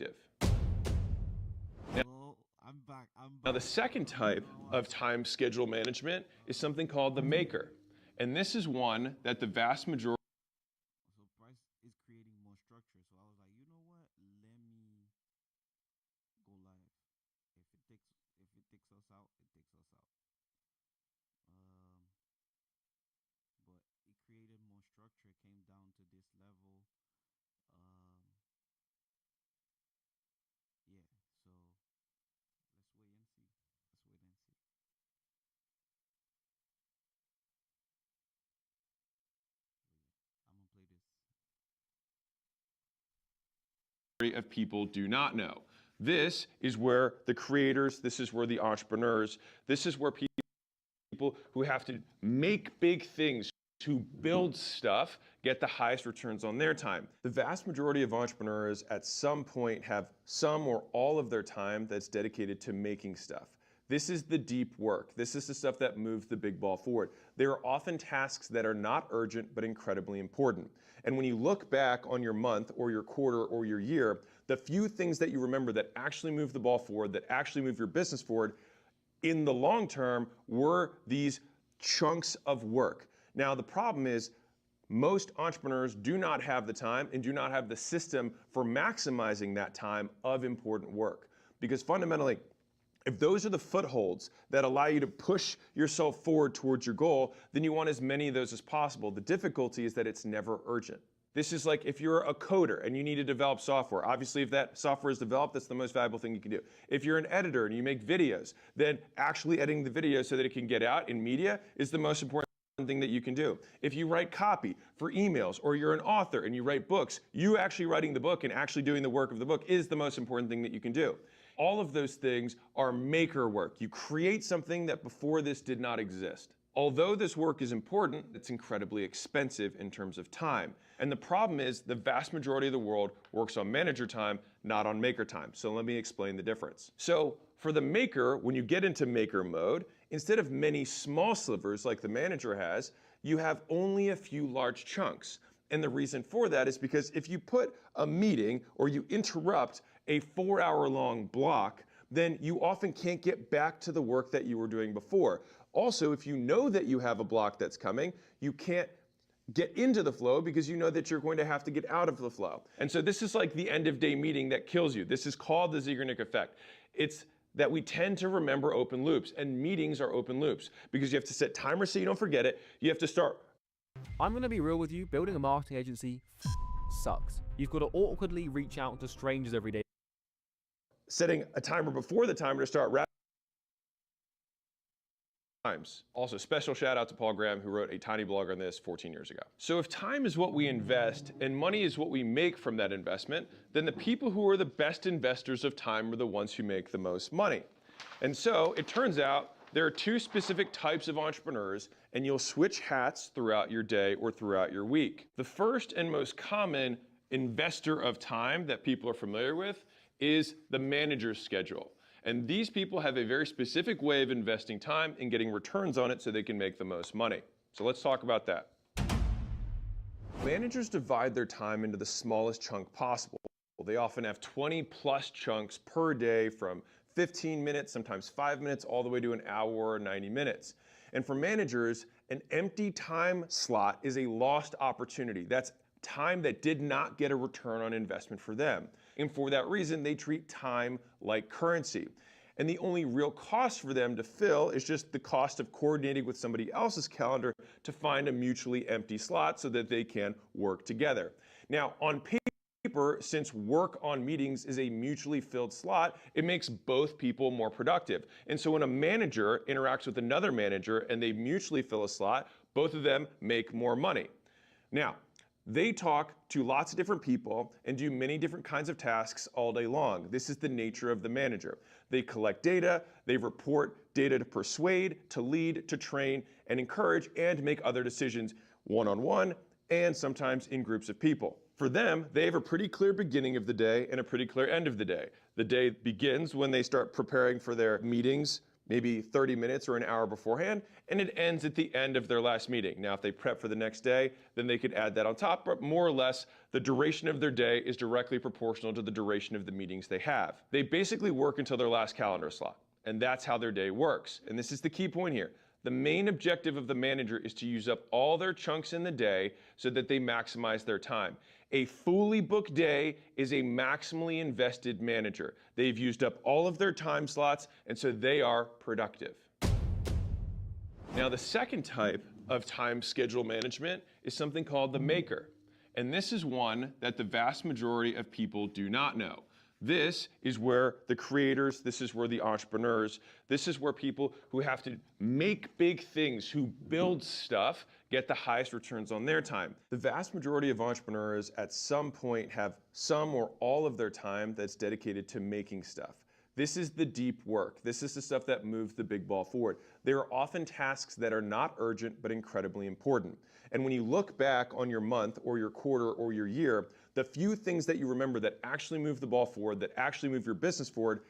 productive. I'm back. Now, the second type of time schedule management is something called the maker. And this is one that the vast majority So Bryce is creating more structure. So I was like, you know what? Let me go live. If it takes us out, it takes us out. But it created more structure. It came down to this level. Yeah. So let's wait and see. Let's wait and see. But yeah, I'm gonna play this. of people do not know. This is where the creators, this is where the entrepreneurs, this is where people who have to make big things, to build stuff, get the highest returns on their time. The vast majority of entrepreneurs at some point have some or all of their time that's dedicated to making stuff. This is the deep work. This is the stuff that moves the big ball forward. There are often tasks that are not urgent but incredibly important. And when you look back on your month or your quarter or your year, the few things that you remember that actually move the ball forward, that actually move your business forward, in the long term, were these chunks of work. Now, the problem is most entrepreneurs do not have the time and do not have the system for maximizing that time of important work. Because fundamentally, if those are the footholds that allow you to push yourself forward towards your goal, then you want as many of those as possible. The difficulty is that it's never urgent. This is like if you're a coder and you need to develop software. Obviously, if that software is developed, that's the most valuable thing you can do. If you're an editor and you make videos, then actually editing the video so that it can get out in media is the most important thing that you can do. If you write copy for emails or you're an author and you write books, you actually writing the book and actually doing the work of the book is the most important thing that you can do. All of those things are maker work. You create something that before this did not exist. Although this work is important, it's incredibly expensive in terms of time. And the problem is the vast majority of the world works on manager time, not on maker time. So let me explain the difference. So for the maker, when you get into maker mode, instead of many small slivers like the manager has, you have only a few large chunks. And the reason for that is because if you put a meeting or you interrupt a 4-hour-long block, then you often can't get back to the work that you were doing before. Also, if you know that you have a block that's coming, you can't get into the flow because you know that you're going to have to get out of the flow. And so this is like the end of day meeting that kills you. This is called the Zeigarnik effect. It's that we tend to remember open loops, and meetings are open loops because you have to set timers so you don't forget it. You have to start. I'm going to be real with you, building a marketing agency sucks. You've got to awkwardly reach out to strangers every day. Setting a timer before the timer to start wrapping times. Also, special shout out to Paul Graham, who wrote a tiny blog on this 14 years ago. So if time is what we invest and money is what we make from that investment, then the people who are the best investors of time are the ones who make the most money. And so it turns out there are two specific types of entrepreneurs, and you'll switch hats throughout your day or throughout your week. The first and most common investor of time that people are familiar with is the manager's schedule. And these people have a very specific way of investing time and getting returns on it so they can make the most money. So let's talk about that. Managers divide their time into the smallest chunk possible. They often have 20 plus chunks per day from 15 minutes, sometimes 5 minutes, all the way to an hour or 90 minutes. And for managers, an empty time slot is a lost opportunity. That's time that did not get a return on investment for them. And for that reason, they treat time like currency. And the only real cost for them to fill is just the cost of coordinating with somebody else's calendar to find a mutually empty slot so that they can work together. Now, on paper, since work on meetings is a mutually filled slot, it makes both people more productive. And so when a manager interacts with another manager and they mutually fill a slot, both of them make more money. Now, they talk to lots of different people and do many different kinds of tasks all day long. This is the nature of the manager. They collect data, they report data to persuade, to lead, to train, and encourage, and make other decisions one-on-one and sometimes in groups of people. For them, they have a pretty clear beginning of the day and a pretty clear end of the day. The day begins when they start preparing for their meetings maybe 30 minutes or an hour beforehand, and it ends at the end of their last meeting. Now, if they prep for the next day, then they could add that on top, but more or less, the duration of their day is directly proportional to the duration of the meetings they have. They basically work until their last calendar slot, and that's how their day works. And this is the key point here. The main objective of the manager is to use up all their chunks in the day so that they maximize their time. A fully booked day is a maximally invested manager. They've used up all of their time slots, and so they are productive. Now, the second type of time schedule management is something called the maker. And this is one that the vast majority of people do not know. This is where the creators, this is where the entrepreneurs, this is where people who have to make big things, who build stuff, get the highest returns on their time. The vast majority of entrepreneurs at some point have some or all of their time that's dedicated to making stuff. This is the deep work. This is the stuff that moves the big ball forward. There are often tasks that are not urgent but incredibly important. And when you look back on your month or your quarter or your year, the few things that you remember that actually move the ball forward, that actually move your business forward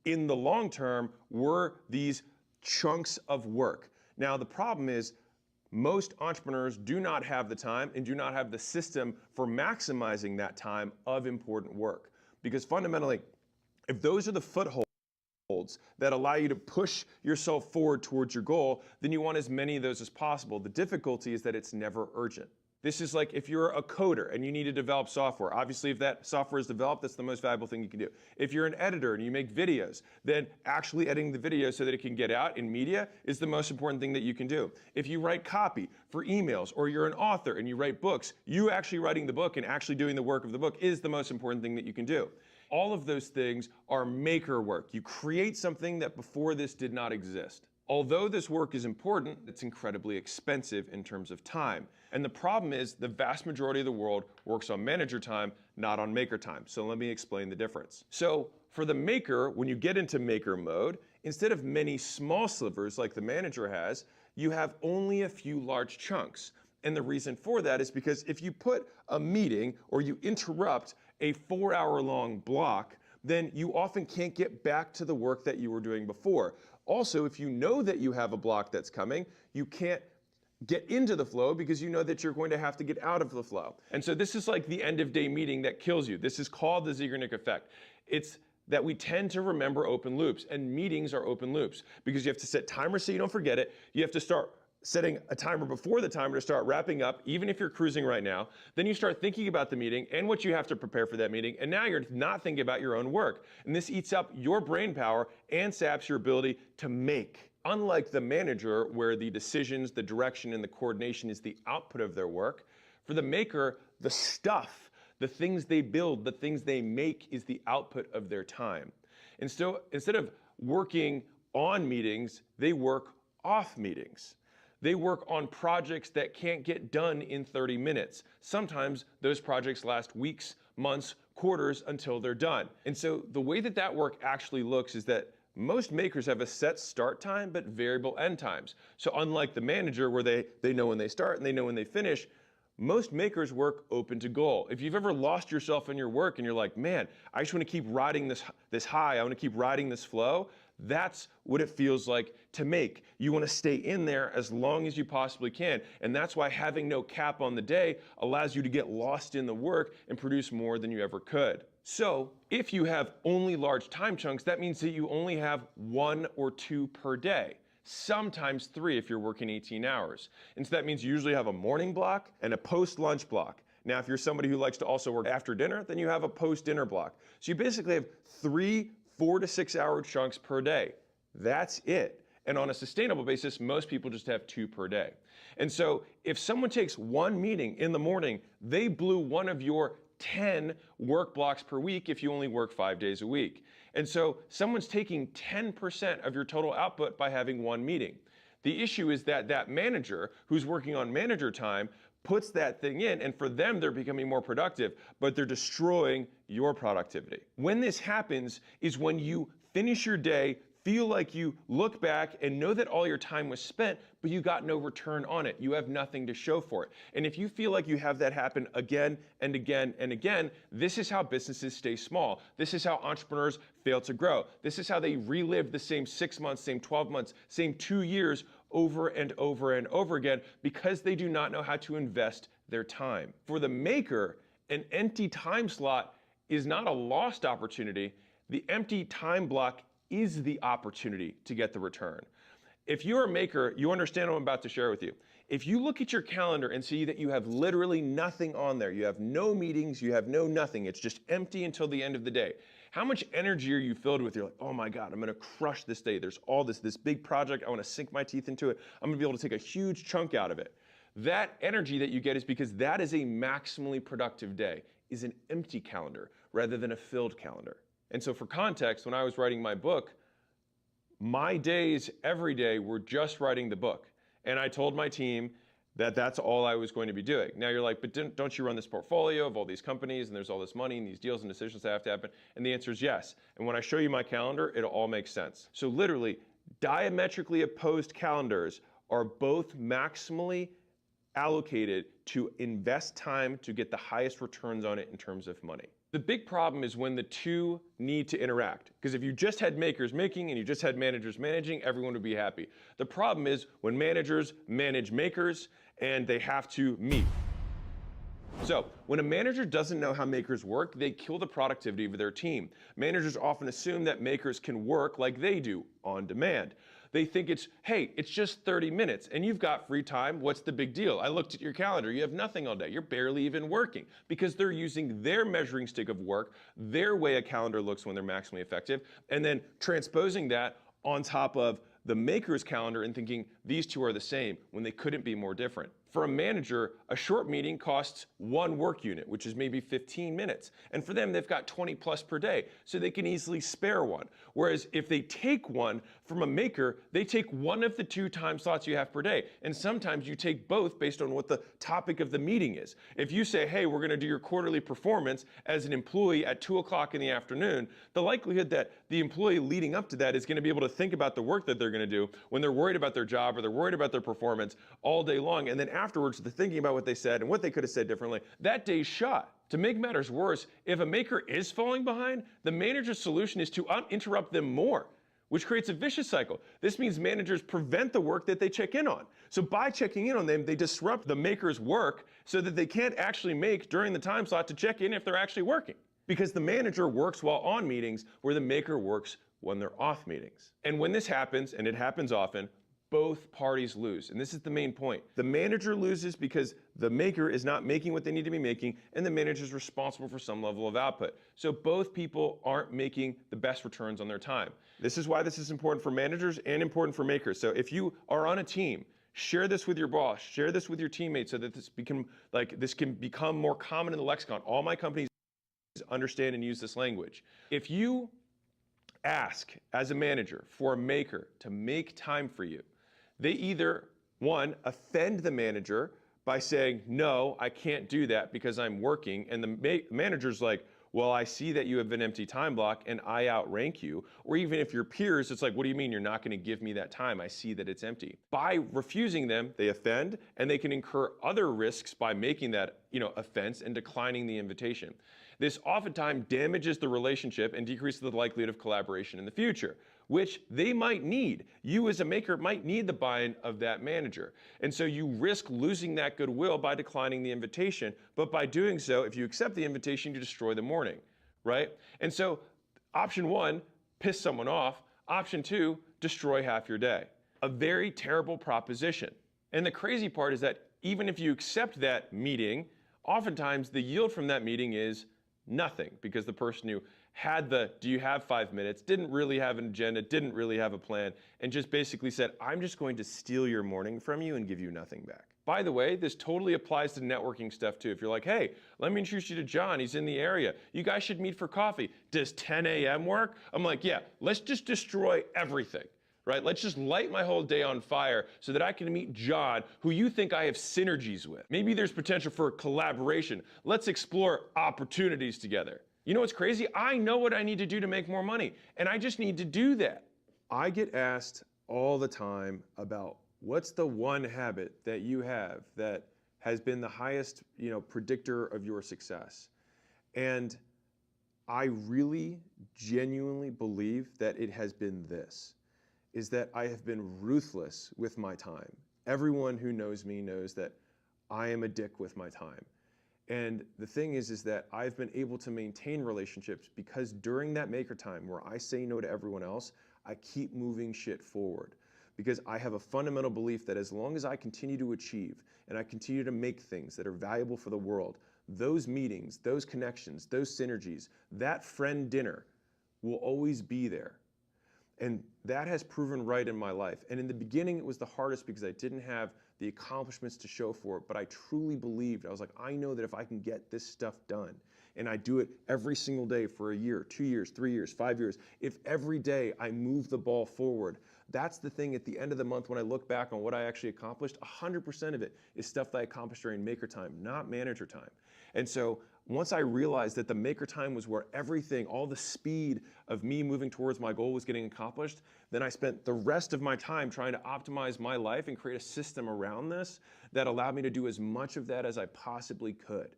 in the long term were these chunks of work. Now, the problem is most entrepreneurs do not have the time and do not have the system for maximizing that time of important work. Because fundamentally, if those are the footholds that allow you to push yourself forward towards your goal, then you want as many of those as possible. The difficulty is that it's never urgent. This is like if you're a coder and you need to develop software. Obviously, if that software is developed, that's the most valuable thing you can do. If you're an editor and you make videos, then actually editing the video so that it can get out in media is the most important thing that you can do. If you write copy for emails or you're an author and you write books, you actually writing the book and actually doing the work of the book is the most important thing that you can do. All of those things are maker work. You create something that before this did not exist. Although this work is important, it's incredibly expensive in terms of time. And the problem is the vast majority of the world works on manager time, not on maker time. So let me explain the difference. So for the maker, when you get into maker mode, instead of many small slivers like the manager has, you have only a few large chunks. And the reason for that is because if you put a meeting or you interrupt a 4-hour-long block, then you often can't get back to the work that you were doing before. Also, if you know that you have a block that's coming, you can't get into the flow because you know that you're going to have to get out of the flow. And so this is like the end of day meeting that kills you. This is called the Zeigarnik effect. It's that we tend to remember open loops, and meetings are open loops because you have to set timers so you don't forget it. You have to start setting a timer before the timer to start wrapping up, even if you're cruising right now. Then you start thinking about the meeting and what you have to prepare for that meeting, and now you're not thinking about your own work. And this eats up your brain power and saps your ability to make. Unlike the manager, where the decisions, the direction, and the coordination is the output of their work, for the maker, the stuff, the things they build, the things they make is the output of their time. And so instead of working on meetings, they work off meetings. They work on projects that can't get done in 30 minutes. Sometimes those projects last weeks, months, quarters until they're done. And so the way that that work actually looks is that most makers have a set start time but variable end times. So unlike the manager where they know when they start and they know when they finish, most makers work open to goal. If you've ever lost yourself in your work and you're like, man, I just want to keep riding this high, I want to keep riding this flow, that's what it feels like to make. You want to stay in there as long as you possibly can. And that's why having no cap on the day allows you to get lost in the work and produce more than you ever could. So if you have only large time chunks, that means that you only have 1 or 2 per day. Sometimes 3 if you're working 18 hours. And so that means you usually have a morning block and a post-lunch block. Now, if you're somebody who likes to also work after dinner, then you have a post-dinner block. So you basically have 3 4 to 6 hour chunks per day. That's it. And on a sustainable basis, most people just have 2 per day. And so if someone takes 1 meeting in the morning, they blew one of your 10 work blocks per week if you only work 5 days a week. And so someone's taking 10% of your total output by having 1 meeting. The issue is that that manager who's working on manager time puts that thing in, and for them, they're becoming more productive, but they're destroying your productivity. When this happens is when you finish your day feel like you look back and know that all your time was spent, but you got no return on it. You have nothing to show for it. And if you feel like you have that happen again and again and again, this is how businesses stay small. This is how entrepreneurs fail to grow. This is how they relive the same 6 months, same 12 months, same 2 years over and over and over again, because they do not know how to invest their time. For the maker, an empty time slot is not a lost opportunity. The empty time block is the opportunity to get the return. If you're a maker, you understand what I'm about to share with you. If you look at your calendar and see that you have literally nothing on there, you have no meetings, you have no nothing, it's just empty until the end of the day. How much energy are you filled with? You're like, oh my God, I'm gonna crush this day. There's all this big project, I wanna sink my teeth into it. I'm gonna be able to take a huge chunk out of it. That energy that you get is because that is a maximally productive day, is an empty calendar rather than a filled calendar. And so for context, when I was writing my book, my days every day were just writing the book. And I told my team that that's all I was going to be doing. Now you're like, but don't you run this portfolio of all these companies and there's all this money and these deals and decisions that have to happen? And the answer is yes. And when I show you my calendar, it'll all make sense. So literally, diametrically opposed calendars are both maximally allocated to invest time to get the highest returns on it in terms of money. The big problem is when the two need to interact. Because if you just had makers making and you just had managers managing, everyone would be happy. The problem is when managers manage makers and they have to meet. So when a manager doesn't know how makers work, they kill the productivity of their team. Managers often assume that makers can work like they do, on demand. They think it's, hey, it's just 30 minutes and you've got free time. What's the big deal? I looked at your calendar. You have nothing all day. You're barely even working, because they're using their measuring stick of work, their way a calendar looks when they're maximally effective, and then transposing that on top of the maker's calendar and thinking these two are the same when they couldn't be more different. For a manager, a short meeting costs 1 work unit, which is maybe 15 minutes. And for them, they've got 20 plus per day, so they can easily spare one. Whereas if they take one from a maker, they take one of the 2 time slots you have per day. And sometimes you take both based on what the topic of the meeting is. If you say, hey, we're gonna do your quarterly performance as an employee at 2 o'clock in the afternoon, the likelihood that the employee leading up to that is gonna be able to think about the work that they're gonna do when they're worried about their job or they're worried about their performance all day long. And then afterwards, they're thinking about what they said and what they could have said differently. That day's shot. To make matters worse, if a maker is falling behind, the manager's solution is to interrupt them more, which creates a vicious cycle. This means managers prevent the work that they check in on. So by checking in on them, they disrupt the maker's work so that they can't actually make during the time slot to check in if they're actually working. Because the manager works while on meetings where the maker works when they're off meetings. And when this happens, and it happens often, both parties lose. And this is the main point. The manager loses because the maker is not making what they need to be making, and the manager is responsible for some level of output. So both people aren't making the best returns on their time. This is why this is important for managers and important for makers. So if you are on a team, share this with your boss, share this with your teammates so that this can become more common in the lexicon. All my companies understand and use this language. If you ask as a manager for a maker to make time for you, they either, one, offend the manager by saying, no, I can't do that because I'm working, and the manager's like, well, I see that you have an empty time block and I outrank you. Or even if you're peers, it's like, what do you mean you're not going to give me that time? I see that it's empty. By refusing them, they offend, and they can incur other risks by making that, offense and declining the invitation. This oftentimes damages the relationship and decreases the likelihood of collaboration in the future, which they might need. You as a maker might need the buy-in of that manager. And so you risk losing that goodwill by declining the invitation. But by doing so, if you accept the invitation, you destroy the morning, right? And so option 1, piss someone off. Option 2, destroy half your day. A very terrible proposition. And the crazy part is that even if you accept that meeting, oftentimes the yield from that meeting is nothing, because the person who had do you have 5 minutes, didn't really have an agenda, didn't really have a plan, and just basically said, I'm just going to steal your morning from you and give you nothing back. By the way, this totally applies to networking stuff too. If you're like, hey, let me introduce you to John, he's in the area. You guys should meet for coffee. Does 10 a.m. work? I'm like, yeah, let's just destroy everything. Right? Let's just light my whole day on fire so that I can meet John, who you think I have synergies with. Maybe there's potential for collaboration. Let's explore opportunities together. You know what's crazy? I know what I need to do to make more money, and I just need to do that. I get asked all the time about what's the one habit that you have that has been the highest, predictor of your success. And I really genuinely believe that it has been this, is that I have been ruthless with my time. Everyone who knows me knows that I am a dick with my time. And the thing is that I've been able to maintain relationships because during that maker time where I say no to everyone else, I keep moving shit forward. Because I have a fundamental belief that as long as I continue to achieve and I continue to make things that are valuable for the world, those meetings, those connections, those synergies, that friend dinner will always be there. And that has proven right in my life. And in the beginning, it was the hardest because I didn't have the accomplishments to show for it, but I truly believed. I was like, I know that if I can get this stuff done, and I do it every single day for a year, 2 years, 3 years, 5 years, if every day I move the ball forward, that's the thing at the end of the month when I look back on what I actually accomplished, 100% of it is stuff that I accomplished during maker time, not manager time. And so once I realized that the maker time was where everything, all the speed of me moving towards my goal was getting accomplished, then I spent the rest of my time trying to optimize my life and create a system around this that allowed me to do as much of that as I possibly could.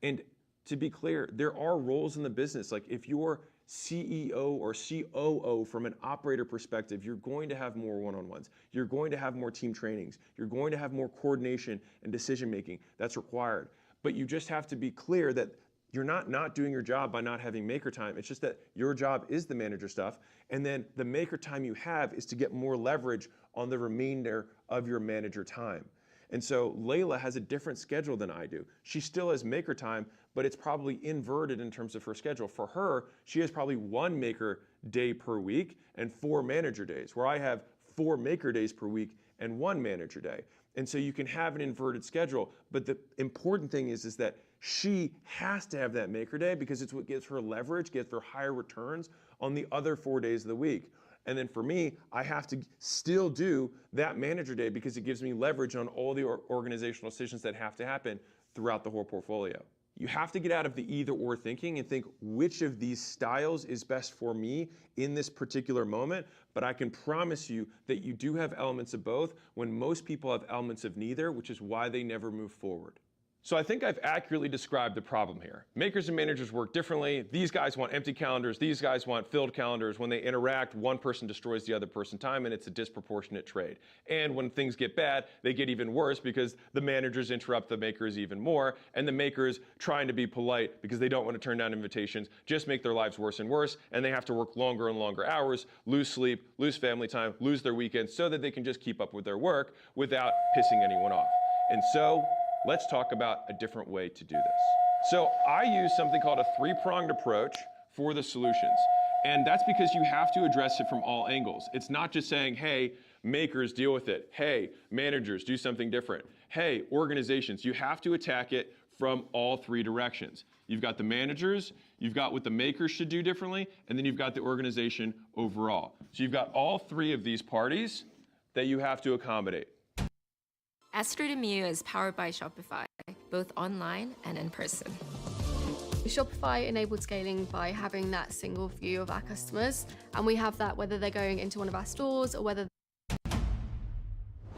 And to be clear, there are roles in the business. Like if you're CEO or COO from an operator perspective, you're going to have more one-on-ones. You're going to have more team trainings. You're going to have more coordination and decision-making. That's required. But you just have to be clear that you're not doing your job by not having maker time. It's just that your job is the manager stuff. And then the maker time you have is to get more leverage on the remainder of your manager time. And so Layla has a different schedule than I do. She still has maker time, but it's probably inverted in terms of her schedule. For her, she has probably 1 maker day per week and 4 manager days, where I have 4 maker days per week and 1 manager day. And so you can have an inverted schedule, but the important thing is that she has to have that maker day because it's what gives her leverage, gets her higher returns on the other 4 days of the week. And then for me, I have to still do that manager day because it gives me leverage on all the organizational decisions that have to happen throughout the whole portfolio. You have to get out of the either or thinking and think which of these styles is best for me in this particular moment. But I can promise you that you do have elements of both when most people have elements of neither, which is why they never move forward. So I think I've accurately described the problem here. Makers and managers work differently. These guys want empty calendars. These guys want filled calendars. When they interact, one person destroys the other person's time, and it's a disproportionate trade. And when things get bad, they get even worse because the managers interrupt the makers even more, and the makers, trying to be polite because they don't want to turn down invitations, just make their lives worse and worse, and they have to work longer and longer hours, lose sleep, lose family time, lose their weekends, so that they can just keep up with their work without pissing anyone off. And so, let's talk about a different way to do this. So I use something called a 3-pronged approach for the solutions. And that's because you have to address it from all angles. It's not just saying, hey, makers, deal with it. Hey, managers, do something different. Hey, organizations, you have to attack it from all 3 directions. You've got the managers, you've got what the makers should do differently, and then you've got the organization overall. So you've got all 3 of these parties that you have to accommodate. Astro2Mu is powered by Shopify, both online and in person. Shopify enabled scaling by having that single view of our customers, and we have that whether they're going into one of our stores or whether...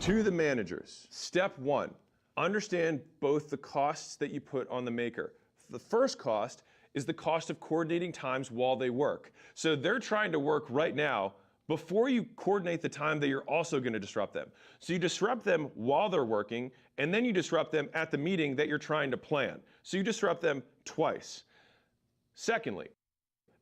To the managers, step 1, understand both the costs that you put on the maker. The first cost is the cost of coordinating times while they work. So they're trying to work right now before you coordinate the time that you're also going to disrupt them. So you disrupt them while they're working, and then you disrupt them at the meeting that you're trying to plan. So you disrupt them twice. Secondly,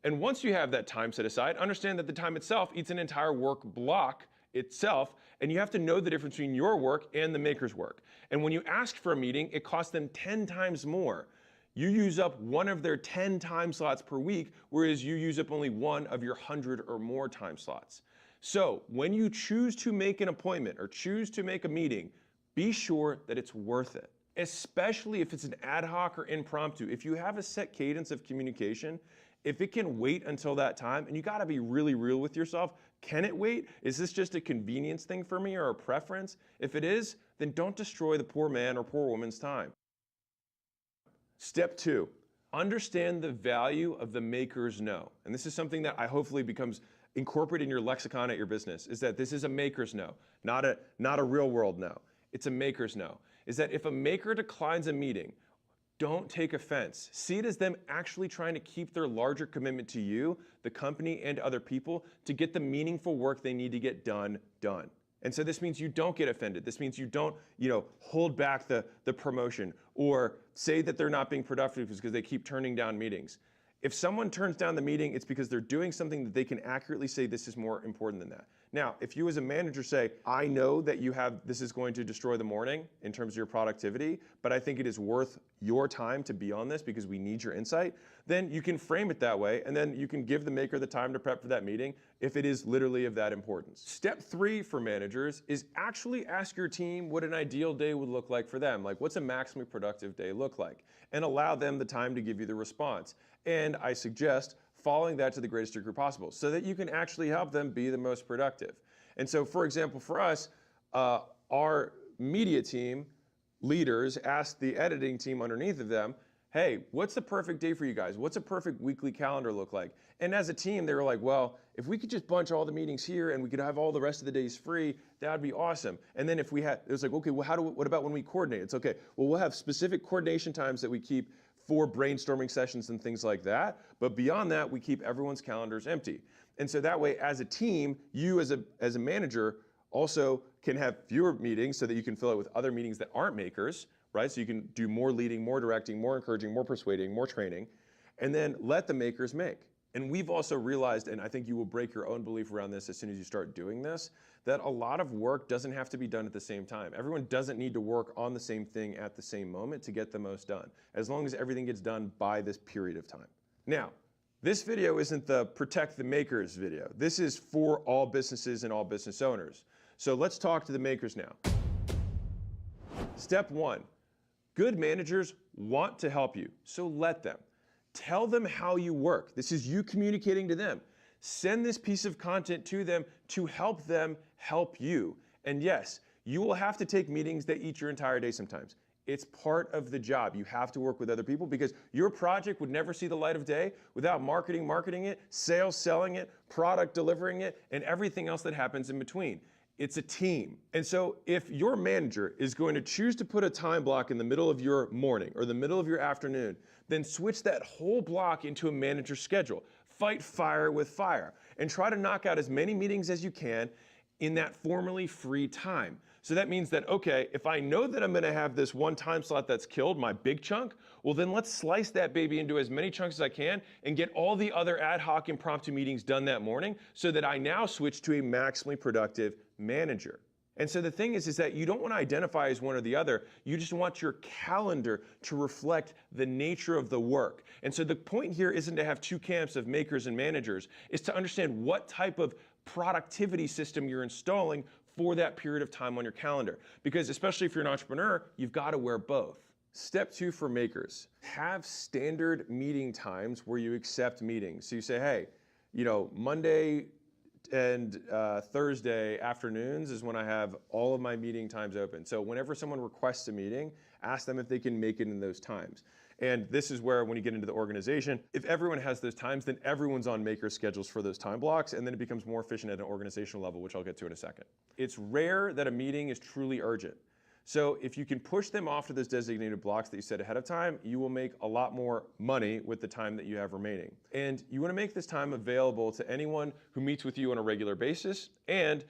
and once you have that time set aside, understand that the time itself eats an entire work block itself, and you have to know the difference between your work and the maker's work. And when you ask for a meeting, it costs them 10 times more. You use up one of their 10 time slots per week, whereas you use up only one of your 100 or more time slots. So when you choose to make an appointment or choose to make a meeting, be sure that it's worth it, especially if it's an ad hoc or impromptu. If you have a set cadence of communication, if it can wait until that time, and you gotta be really real with yourself, can it wait? Is this just a convenience thing for me or a preference? If it is, then don't destroy the poor man or poor woman's time. Step 2, Understand the value of the maker's no. And this is something that I hopefully becomes incorporated in your lexicon at your business, is that this is a maker's no, not a real world no. It's a maker's no. Is that if a maker declines a meeting, don't take offense. See it as them actually trying to keep their larger commitment to you, the company, and other people to get the meaningful work they need to get done. And so this means you don't get offended. This means you don't, hold back the promotion or say that they're not being productive because they keep turning down meetings. If someone turns down the meeting, it's because they're doing something that they can accurately say this is more important than that. Now, if you as a manager say, I know that this is going to destroy the morning in terms of your productivity, but I think it is worth your time to be on this because we need your insight, then you can frame it that way, and then you can give the maker the time to prep for that meeting if it is literally of that importance. Step 3 for managers is actually ask your team what an ideal day would look like for them. Like, what's a maximally productive day look like? And allow them the time to give you the response. And I suggest following that to the greatest degree possible so that you can actually help them be the most productive. And so, for example, for us, our media team leaders asked the editing team underneath of them, hey, what's the perfect day for you guys? What's a perfect weekly calendar look like? And as a team, they were like, well, if we could just bunch all the meetings here and we could have all the rest of the days free, that would be awesome. And then if we had, it was like, okay, well, what about when we coordinate? It's okay, well, we'll have specific coordination times that we keep for brainstorming sessions and things like that. But beyond that, we keep everyone's calendars empty. And so that way, as a team, you as a manager also can have fewer meetings so that you can fill it with other meetings that aren't makers, right? So you can do more leading, more directing, more encouraging, more persuading, more training, and then let the makers make. And we've also realized, and I think you will break your own belief around this as soon as you start doing this, that a lot of work doesn't have to be done at the same time. Everyone doesn't need to work on the same thing at the same moment to get the most done, as long as everything gets done by this period of time. Now, this video isn't the Protect the Makers video. This is for all businesses and all business owners. So let's talk to the makers now. Step 1, good managers want to help you, so let them. Tell them how you work. This is you communicating to them. Send this piece of content to them to help them help you. And yes, you will have to take meetings that eat your entire day sometimes. It's part of the job. You have to work with other people because your project would never see the light of day without marketing it, sales selling it, product delivering it, and everything else that happens in between. It's a team. And so if your manager is going to choose to put a time block in the middle of your morning or the middle of your afternoon, then switch that whole block into a manager schedule. Fight fire with fire and try to knock out as many meetings as you can in that formerly free time. So that means that, okay, if I know that I'm gonna have this one time slot that's killed, my big chunk, well then let's slice that baby into as many chunks as I can and get all the other ad hoc impromptu meetings done that morning so that I now switch to a maximally productive manager. And so the thing is that you don't want to identify as one or the other. You just want your calendar to reflect the nature of the work. And so the point here isn't to have two camps of makers and managers. It's to understand what type of productivity system you're installing for that period of time on your calendar. Because especially if you're an entrepreneur, you've got to wear both. Step 2 for makers, have standard meeting times where you accept meetings. So you say, hey, Monday and Thursday afternoons is when I have all of my meeting times open. So whenever someone requests a meeting, ask them if they can make it in those times. And this is where, when you get into the organization, if everyone has those times, then everyone's on maker schedules for those time blocks, and then it becomes more efficient at an organizational level, which I'll get to in a second. It's rare that a meeting is truly urgent. So if you can push them off to those designated blocks that you set ahead of time, you will make a lot more money with the time that you have remaining. And you want to make this time available to anyone who meets with you on a regular basis, and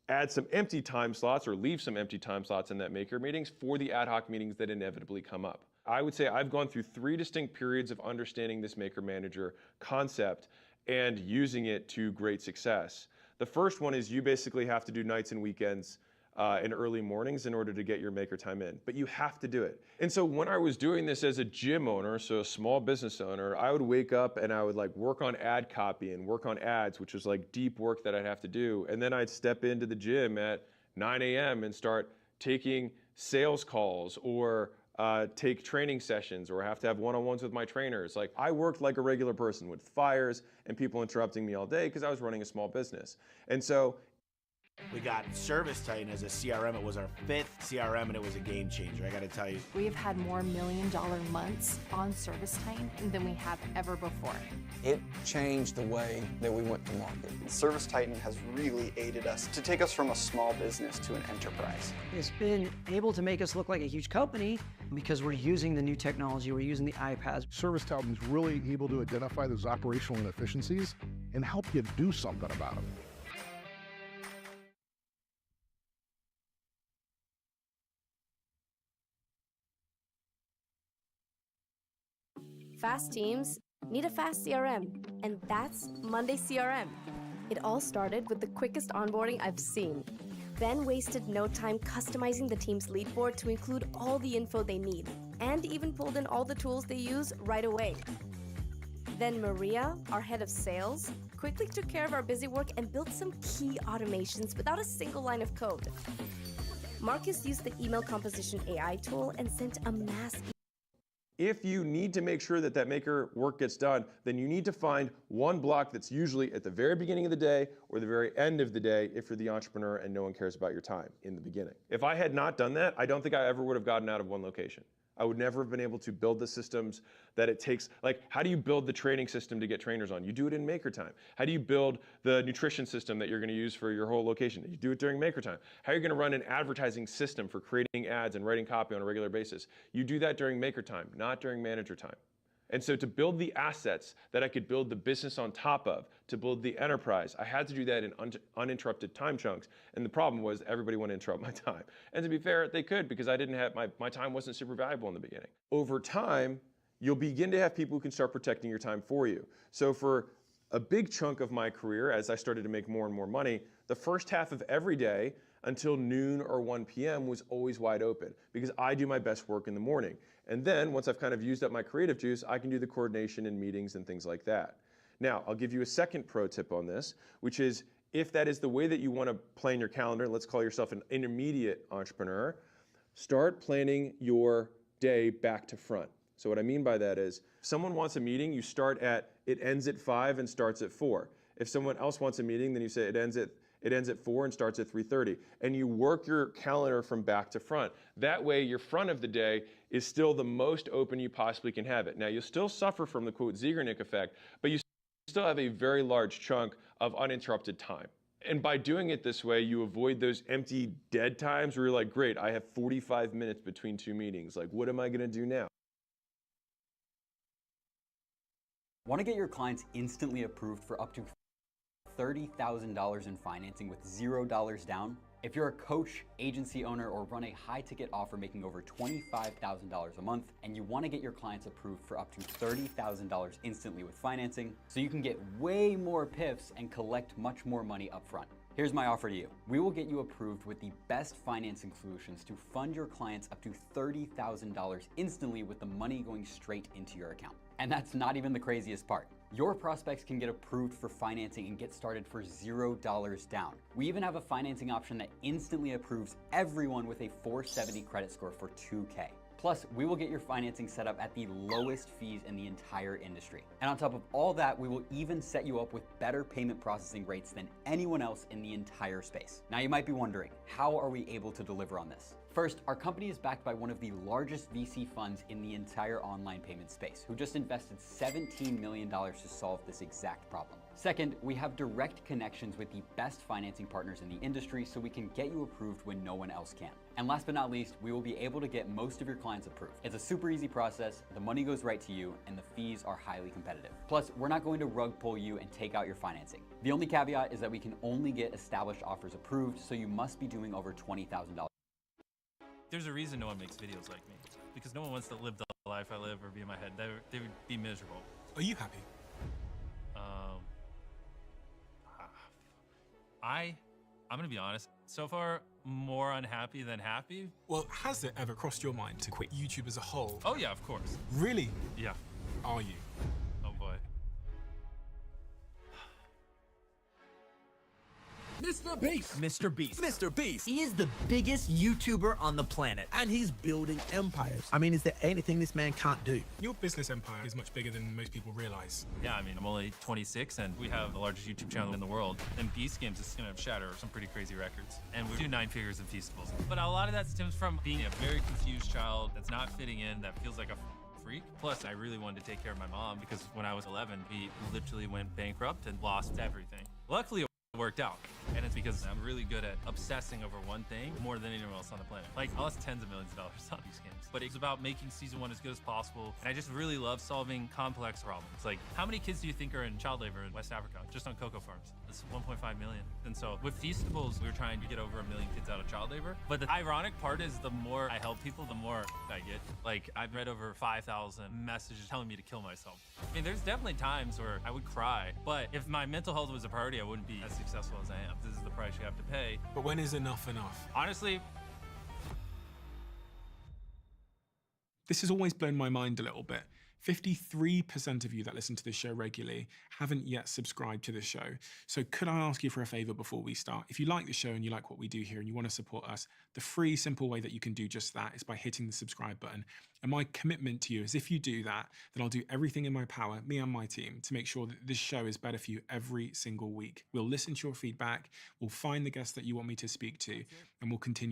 add some empty time slots or leave some empty time slots in that maker meetings for the ad hoc meetings that inevitably come up. I would say I've gone through 3 distinct periods of understanding this maker manager concept and using it to great success. The first one is you basically have to do nights and weekends and early mornings in order to get your maker time in, but you have to do it. And so when I was doing this as a gym owner, so a small business owner, I would wake up and I would work on ad copy and work on ads, which was deep work that I'd have to do. And then I'd step into the gym at 9 a.m. and start taking sales calls or take training sessions, or have to have one-on-ones with my trainers. I worked like a regular person with fires and people interrupting me all day because I was running a small business. And so We got Service Titan as a CRM. It was our 5th CRM and it was a game changer, I gotta tell you. We've had more million-dollar months on Service Titan than we have ever before. It changed the way that we went to market. Service Titan has really aided us to take us from a small business to an enterprise. It's been able to make us look like a huge company because we're using the new technology, we're using the iPads. Service Titan's really able to identify those operational inefficiencies and help you do something about them. Fast teams need a fast CRM, and that's Monday CRM. It all started with the quickest onboarding I've seen. Ben wasted no time customizing the team's lead board to include all the info they need, and even pulled in all the tools they use right away. Then Maria, our head of sales, quickly took care of our busy work and built some key automations without a single line of code. Marcus used the email composition AI tool and sent a mass If you need to make sure that that maker work gets done, then you need to find one block that's usually at the very beginning of the day or the very end of the day if you're the entrepreneur and no one cares about your time in the beginning. If I had not done that, I don't think I ever would have gotten out of one location. I would never have been able to build the systems that it takes. Like, how do you build the training system to get trainers on? You do it in Maker Time. How do you build the nutrition system that you're going to use for your whole location? You do it during Maker Time. How are you going to run an advertising system for creating ads and writing copy on a regular basis? You do that during Maker Time, not during Manager Time. And so to build the assets that I could build the business on top of, to build the enterprise, I had to do that in uninterrupted time chunks. And the problem was everybody wanted to interrupt my time. And to be fair, they could, because I didn't have, my time wasn't super valuable in the beginning. Over time, you'll begin to have people who can start protecting your time for you. So for a big chunk of my career, as I started to make more and more money, the first half of every day until noon or 1 p.m. was always wide open because I do my best work in the morning. And then once I've kind of used up my creative juice, I can do the coordination and meetings and things like that. Now, I'll give you a second pro tip on this, which is if that is the way that you want to plan your calendar, let's call yourself an intermediate entrepreneur, start planning your day back to front. So what I mean by that is if someone wants a meeting, you start at, it ends at 5 and starts at 4. If someone else wants a meeting, then you say it ends at 4 and starts at 3:30. And you work your calendar from back to front. That way, your front of the day is still the most open you possibly can have it. Now, you'll still suffer from the quote Zeigarnik effect, but you still have a very large chunk of uninterrupted time. And by doing it this way, you avoid those empty dead times where you're like, great, I have 45 minutes between 2 meetings. Like, what am I going to do now? Want to get your clients instantly approved for up to $30,000 in financing with $0 down? If you're a coach, agency owner, or run a high-ticket offer making over $25,000 a month, and you want to get your clients approved for up to $30,000 instantly with financing, so you can get way more PIFs and collect much more money up front. Here's my offer to you. We will get you approved with the best financing solutions to fund your clients up to $30,000 instantly with the money going straight into your account. And that's not even the craziest part. Your prospects can get approved for financing and get started for $0 down. We even have a financing option that instantly approves everyone with a 470 credit score for $2K. Plus, we will get your financing set up at the lowest fees in the entire industry. And on top of all that, we will even set you up with better payment processing rates than anyone else in the entire space. Now you might be wondering, how are we able to deliver on this? First, our company is backed by one of the largest VC funds in the entire online payment space, who just invested $17 million to solve this exact problem. Second, we have direct connections with the best financing partners in the industry so we can get you approved when no one else can. And last but not least, we will be able to get most of your clients approved. It's a super easy process, the money goes right to you, and the fees are highly competitive. Plus, we're not going to rug pull you and take out your financing. The only caveat is that we can only get established offers approved, so you must be doing over $20,000. There's a reason no one makes videos like me, because no one wants to live the life I live or be in my head. They would be miserable. Are you happy? I'm gonna be honest, so far more unhappy than happy. Well, has it ever crossed your mind to quit YouTube as a whole? Oh yeah, of course. Really? Yeah. Are you? Oh boy. Mr. Beast. Mr. Beast. Mr. Beast. He is the biggest YouTuber on the planet, and he's building empires. I mean, is there anything this man can't do? Your business empire is much bigger than most people realize. Yeah, I mean, I'm only 26, and we have the largest YouTube channel in the world. And Beast Games is going to shatter some pretty crazy records. And we do 9 figures in Feastables. But a lot of that stems from being a very confused child that's not fitting in, that feels like a freak. Plus, I really wanted to take care of my mom because when I was 11, we literally went bankrupt and lost everything. Luckily, it worked out. And it's because I'm really good at obsessing over one thing more than anyone else on the planet. Like, I lost tens of millions of dollars on these games. But it's about making season 1 as good as possible. And I just really love solving complex problems. Like, how many kids do you think are in child labor in West Africa, just on cocoa farms? It's 1.5 million. And so with Feastables, we're trying to get over 1 million kids out of child labor. But the ironic part is the more I help people, the more I get. Like, I've read over 5,000 messages telling me to kill myself. I mean, there's definitely times where I would cry. But if my mental health was a priority, I wouldn't be as successful as I am. This is the price you have to pay. But when is enough enough? Honestly, this has always blown my mind a little bit. 53% of you that listen to this show regularly haven't yet subscribed to the show. So could I ask you for a favor before we start? If you like the show and you like what we do here and you want to support us, the free, simple way that you can do just that is by hitting the subscribe button. And my commitment to you is if you do that, then I'll do everything in my power, me and my team, to make sure that this show is better for you every single week. We'll listen to your feedback, we'll find the guests that you want me to speak to, and we'll continue